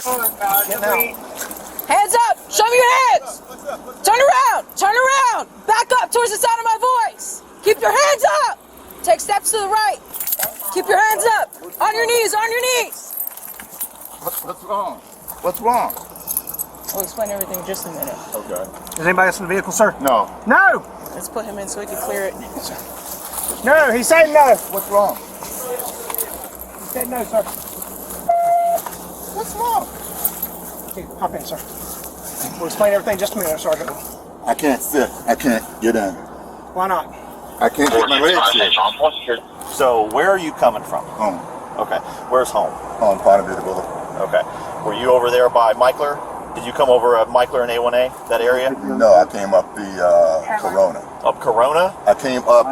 Hands up! Show me your hands! Turn around! Turn around! Back up towards the sound of my voice! Keep your hands up! Take steps to the right. Keep your hands up! On your knees! On your knees! What's wrong? What's wrong? We'll explain everything in just a minute. Okay. Is anybody else in the vehicle, sir? No. No! Let's put him in so we can clear it. No, he said no. What's wrong? He said no, sir. What's wrong? Okay, hop in, sir. We'll explain everything in just a minute, Sergeant. I can't sit. I can't get in. Why not? I can't get my legs here. So where are you coming from? Home. Okay. Where's home? On Ponte Boulevard. Okay. Were you over there by Michler? Did you come over Michler and A1A, that area? No, I came up the Corona. Up Corona? I came up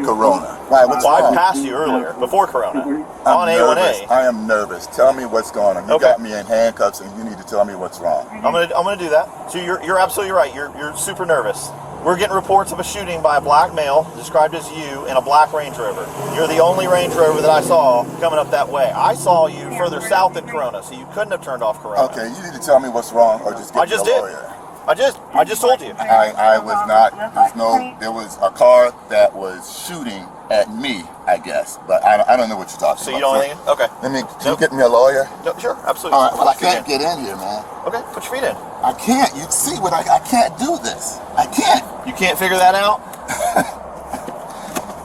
Corona. Why? What's Well, I wrong? passed you earlier, before Corona. On I'm nervous. A1A. I am nervous. Tell me what's going on. You Okay. got me in handcuffs, and you need to tell me what's wrong. I'm gonna do that. So you're absolutely right. You're super nervous. We're getting reports of a shooting by a black male, described as you, in a black Range Rover. You're the only Range Rover that I saw coming up that way. I saw you further south in Corona, so you couldn't have turned off Corona. Okay, you need to tell me what's wrong, or just get me a lawyer. I just told you. I was not. There was a car that was shooting at me, I guess, but I don't know what you're talking about. So you don't think? Okay. Can you get me a lawyer? No, sure, absolutely. All right, well, I can't get in here, man. Okay, put your feet in. I can't. You see what I can't do this. I can't. You can't figure that out?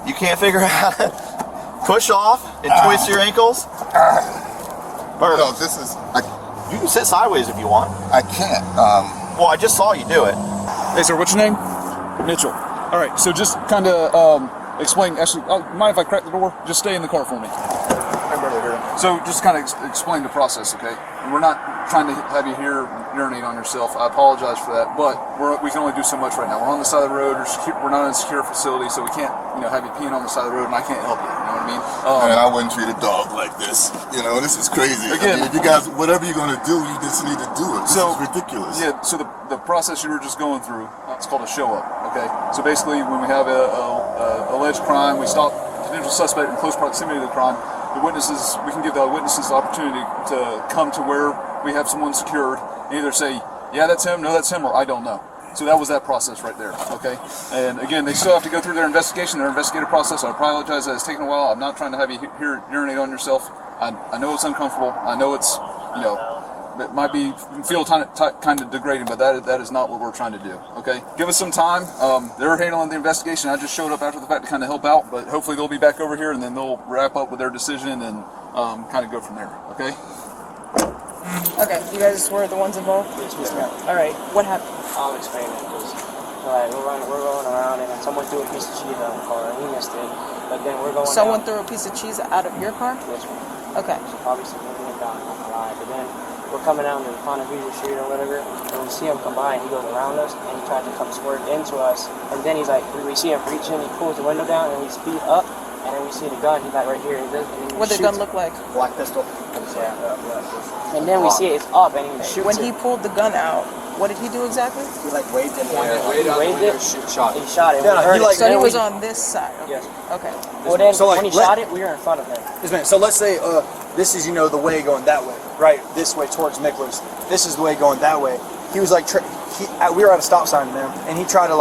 You can't figure out how to push off and twist your ankles? No, this is. You can sit sideways if you want. I can't. Well, I just saw you do it. Hey, sir, what's your name? Mitchell. All right, so just kind of explain. Actually, mind if I crack the door? Just stay in the car for me. So just kind of explain the process, okay? We're not trying to have you here urinate on yourself. I apologize for that, but we can only do so much right now. We're on the side of the road. We're not in a secure facility, so we can't, have you peeing on the side of the road, and I can't help you. You know what I mean? Man, I wouldn't treat a dog like this. This is crazy. Again, if you guys, whatever you're gonna do, you just need to do it. This is ridiculous. Yeah. So the process you were just going through, it's called a show up. Okay. So basically, when we have a alleged crime, we stop potential suspect in close proximity to the crime. We can give the witnesses the opportunity to come to where we have someone secured and either say, yeah, that's him, no, that's him, or I don't know. So that was that process right there, okay? And again, they still have to go through their investigation, their investigative process. I apologize that it's taken a while. I'm not trying to have you here urinate on yourself. I know it's uncomfortable. I know it's, it might feel kind of degrading, but that is not what we're trying to do, okay? Give us some time. They're handling the investigation. I just showed up after the fact to kind of help out, but hopefully they'll be back over here and then they'll wrap up with their decision and kind of go from there, okay? Okay, you guys were the ones involved? Yes, ma'am. All right, what happened? I'll explain it. We're rolling around and someone threw a piece of cheese out of the car. We missed it, but then we're going. Someone down. threw a piece of cheese out of your car? Yes, ma'am. Okay. So obviously looking it down, not gonna lie. But then we're coming down to the Ponte Street or whatever, and we see him come by and he goes around us and he tries to come swerve into us. And then he's like, we see him reaching, he pulls the window down and we speed up. And then we see the gun, he's like right here. What did the gun look like? Black pistol. Yeah. And then we see it's up and he shoots When he pulled the gun out, what did he do exactly? He like waved in the air. He waved it, shot it. He shot it. So he was on this side? Yes. Okay. Well then, when he shot it, we were in front of him. Yes, ma'am. So let's say this is, the way going that way, right? This way towards Mickler's. This is the way going that way. He was like, we were at a stop sign there, and he tried to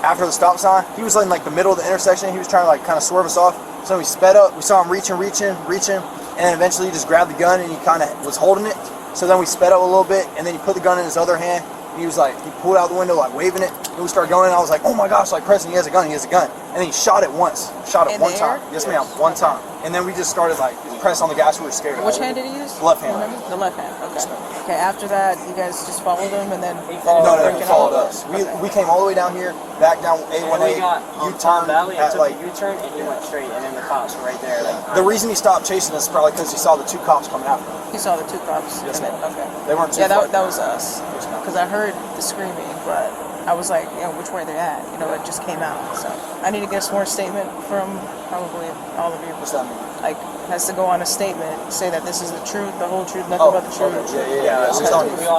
after the stop sign, he was in the middle of the intersection. He was trying to kind of swerve us off. So we sped up. We saw him reaching, and then eventually he just grabbed the gun and he kind of was holding it. So then we sped up a little bit, and then he put the gun in his other hand. And he was he pulled out the window waving it. And we started going, and I was like, oh my gosh, Preston, he has a gun. And then he shot it once. Shot it one time. Yes, ma'am, one time. And then we just started press on the gas. We were scared. Which hand did he use? The left hand. The left hand. Okay. Okay. After that, you guys just followed him, and then he followed us. We came all the way down here, back down A1A. U-turn Valley and took a U-turn, and he went straight, and then the cops were right there. The reason he stopped chasing us is probably because he saw the two cops coming after him. He saw the two cops. Yes, and then, okay. They weren't too Yeah, far. that was us. Because I heard the screaming, but I was like, which way they're at? It just came out. So I need to get a sworn statement from probably all of you. What's that mean? Has to go on a statement, say that this is the truth, the whole truth, nothing but the truth. Okay. Yeah.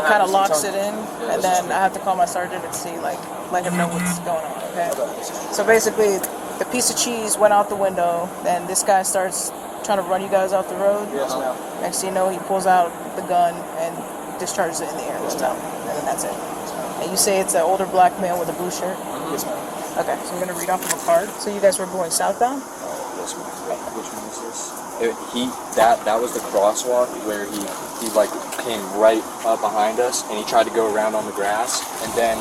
Kind of locks it in, and then I have to call my sergeant and see, let him know what's going on. Okay. So basically, the piece of cheese went out the window, then this guy starts trying to run you guys off the road. Yes, ma'am. Next thing you know, he pulls out the gun and discharges it in the air this time, and then that's it. And you say it's an older black male with a blue shirt? Yes, ma'am. Okay, so I'm gonna read off of a card. So you guys were going southbound? Yes, ma'am. Which one is this? That was the crosswalk where he like came right up behind us and he tried to go around on the grass and then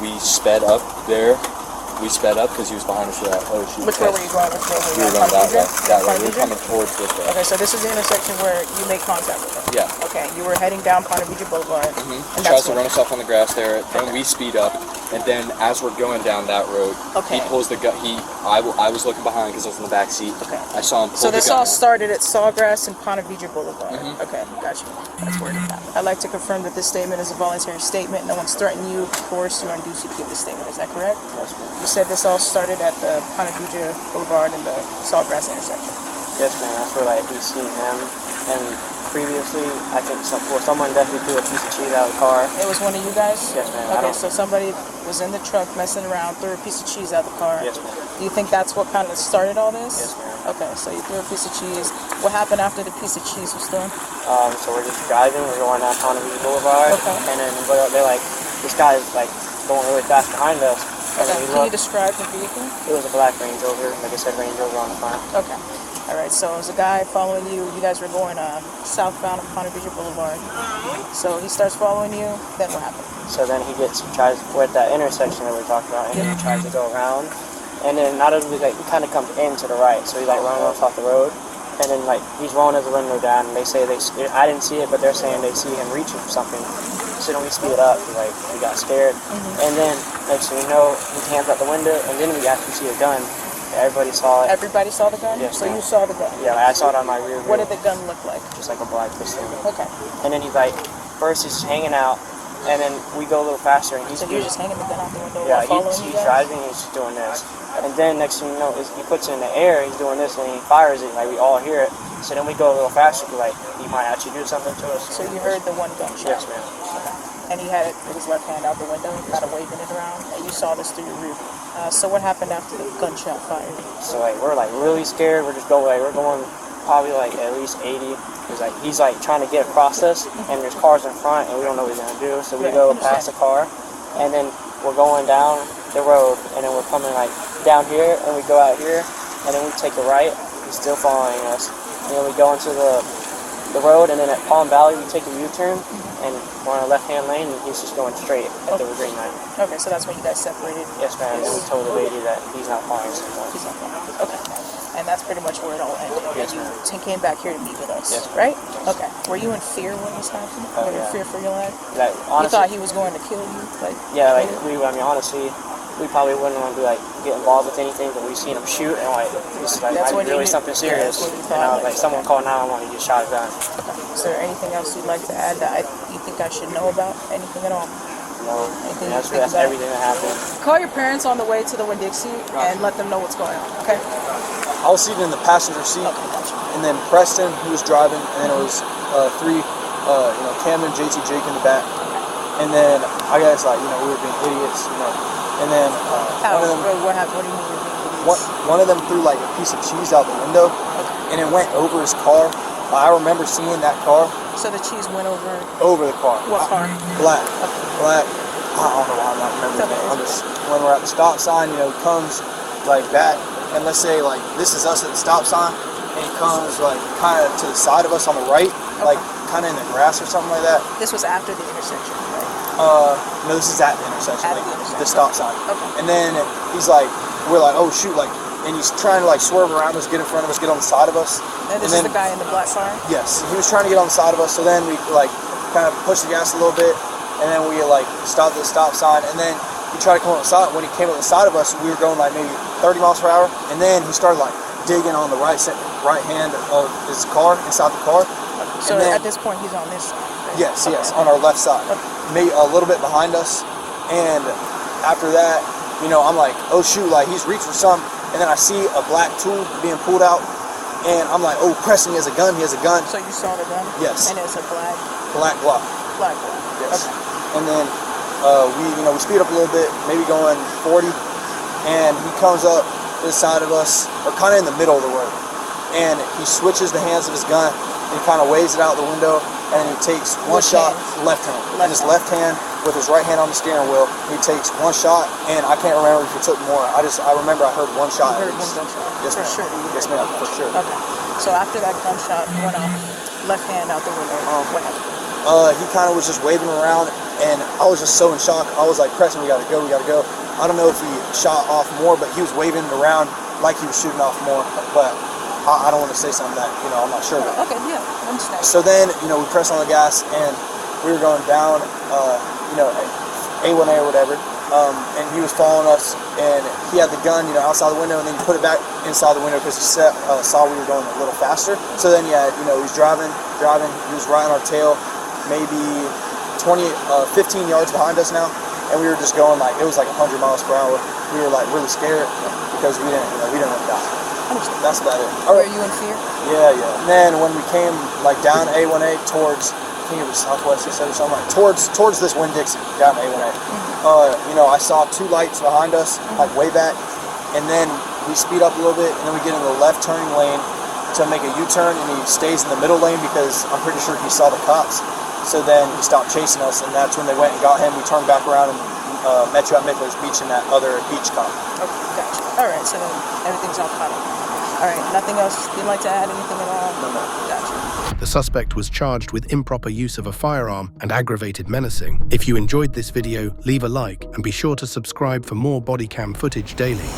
we sped up there. We sped up because he was behind us for that. Oh shoot. Which way were you going? Which way were you We were going that way. That way. We were Ponte coming towards this way. Okay, so this is the intersection where you make contact with him. Yeah. Okay, you were heading down Ponte Vedra Boulevard. He And tries that's to when- run us off on the grass there. Then we speed up, and then as we're going down that road, Okay. he pulls the gun. I was looking behind because I was in the back seat. Okay. I saw him pull So the this gun. all started at Sawgrass and Ponte Vedra Boulevard. Okay, gotcha. That's where it is. I'd like to confirm that this statement is a voluntary statement. No one's threatened you, coerced you, or induced you to give this statement. Is that correct? Yes, ma'am. You said this all started at the Ponte Vedra Boulevard and the Sawgrass intersection. Yes, man. That's where like we seen him, and previously I think someone definitely threw a piece of cheese out of the car. It was one of you guys? Yes, ma'am. I Okay, don't- so somebody was in the truck messing around, threw a piece of cheese out the car. Yes, ma'am. Do you think that's what kind of started all this? Yes, ma'am. Okay, so you threw a piece of cheese. What happened after the piece of cheese was thrown? So we're just driving. We're going down Ponte Vedra Boulevard, Okay. and then they're like, this guy's like going really fast behind us. And Okay, then we can you look. describe the vehicle? It was a black Range Rover, like I said, Range Rover on the front. Okay. All right, so it was a guy following you. You guys were going southbound on Ponte Vedra Boulevard. So he starts following you. Then what happened? So then we're at that intersection that we talked about, and he tries to go around. And then not only like he kind of comes in to the right, so he's like running us off the road. And then like he's rolling his window down, and they say I didn't see it, but they're saying they see him reaching for something. So then we speed up, like we got scared. And then next thing you know, he hands out the window, and then we actually see a gun. Everybody saw it. Everybody saw the gun? Yes, So ma'am. you saw the gun? Yeah, I saw it on my rear view. What did the gun look like? Just like a black pistol. Okay. And then he's like, first he's hanging out, and then we go a little faster, and he's So you're just hanging the gun out the window yeah, while following he's you guys? driving, and he's just doing this. And then next thing you know, he puts it in the air, he's doing this, and he fires it, like we all hear it. So then we go a little faster, like he might actually do something to us. So you heard the one gunshot? Yes, ma'am. Okay. And he had it with his left hand out the window, kind of waving it around, and you saw this through your roof. So what happened after the gunshot fired? So like we're like really scared. We're just going probably like at least 80. Cause like he's like trying to get across us, and there's cars in front, and we don't know what he's gonna do. So we Yeah, go understand. past the car, and then we're going down the road, and then we're coming like down here, and we go out here, and then we take a right. He's still following us, and then we go into the road, and then at Palm Valley we take a U-turn, and we're on a left-hand lane, and he's just going straight at the green light. Okay, so that's when you guys separated. Yes, ma'am. And then we told the lady that he's not following us anymore. He's not following. Okay. And that's pretty much where it all ended. Yes, ma'am. You came back here to meet with us, Yes. right? Okay. Were you in fear when this happened? Oh, Were you in yeah. fear for your life? Like You honestly, thought he was going to kill you? Like, yeah, like honestly, we probably wouldn't want to get involved with anything, but we've seen him shoot, and like this is like That's might when be you really knew- something yeah, serious. that's what you And thought, I was like- like, someone called 911, he just shot a gun. is there anything else you'd like to add that you think I should know about? Anything at all? No, Anything and you think that's about? everything that happened. Call your parents on the way to the Winn-Dixie and let them know what's going on, okay? I was seated in the passenger seat, and then Preston, who was driving, and then it was three, Cameron, JT, Jake in the back, and then I guess we were being idiots, and then How? one of them, What happened? What do you mean you're being idiots? one of them threw like a piece of cheese out the window, and it went over his car. I remember seeing that car So the cheese went over the car. what car? Black. I don't know why I'm not remembering that. I'm just, when we're at the stop sign, he comes like back, and let's say like this is us at the stop sign, and he comes like kind of to the side of us on the right, like kind of in the grass or something like that. This was after the intersection, right? No, this is at the intersection, At like the intersection. the stop sign. Okay. And then we're like, oh shoot, like, and he's trying to like swerve around us, get in front of us, get on the side of us. And this then, is the guy in the black car? Yes, he was trying to get on the side of us, so then we like kind of pushed the gas a little bit, and then we like stopped at the stop sign, and then he tried to come on the side. When he came on the side of us, we were going like maybe 30 miles per hour, and then he started like digging on the right hand of his car, inside the car. So And then- at this point, he's on this side, right? Yes, on our left side, maybe a little bit behind us, and after that, I'm like, oh shoot, like he's reached for something, and then I see a black tool being pulled out, and I'm like, oh, Preston, he has a gun. So you saw the gun? Yes. And it's a Black Glock. black one. Yes. Okay. And then we speed up a little bit, maybe going 40, and he comes up this side of us, or kind of in the middle of the road. and he switches the hands of his gun and kind of waves it out the window, and then he takes one shot left hand. And his left hand with his right hand on the steering wheel, he takes one shot, and I can't remember if he took more. I remember I heard one shot. You heard one gunshot. Yes, for ma'am. sure. Yes, ma'am, for sure. Okay. So after that gunshot went off, left hand out the window, what happened? He kind of was just waving around, and I was just so in shock. I was like, Preston, we gotta go, we gotta go. I don't know if he shot off more, but he was waving around like he was shooting off more, but I don't want to say something that, I'm not sure about. Okay, yeah, I understand. So then, we pressed on the gas, and we were going down, A1A or whatever, and he was following us, and he had the gun, outside the window, and then he put it back inside the window because he saw we were going a little faster. So then, he was driving, he was right on our tail, maybe 15 yards behind us now, and we were just going it was like 100 miles per hour. We were really scared because we didn't want to die. That's about it. Were you in fear? Yeah. And then when we came down A1A towards, I think it was southwest, he said, or something towards this Winn-Dixie down A1A. I saw two lights behind us, way back, and then we speed up a little bit, and then we get in the left turning lane to make a U-turn, and he stays in the middle lane because I'm pretty sure he saw the cops. So then he stopped chasing us, and that's when they went and got him. We turned back around and met you at Mickler's Beach in that other beach cop. Okay, gotcha. All right, so then everything's all caught up. All right, nothing else you'd like to add? Anything at all? No. Gotcha. The suspect was charged with improper use of a firearm and aggravated menacing. If you enjoyed this video, leave a like and be sure to subscribe for more body cam footage daily.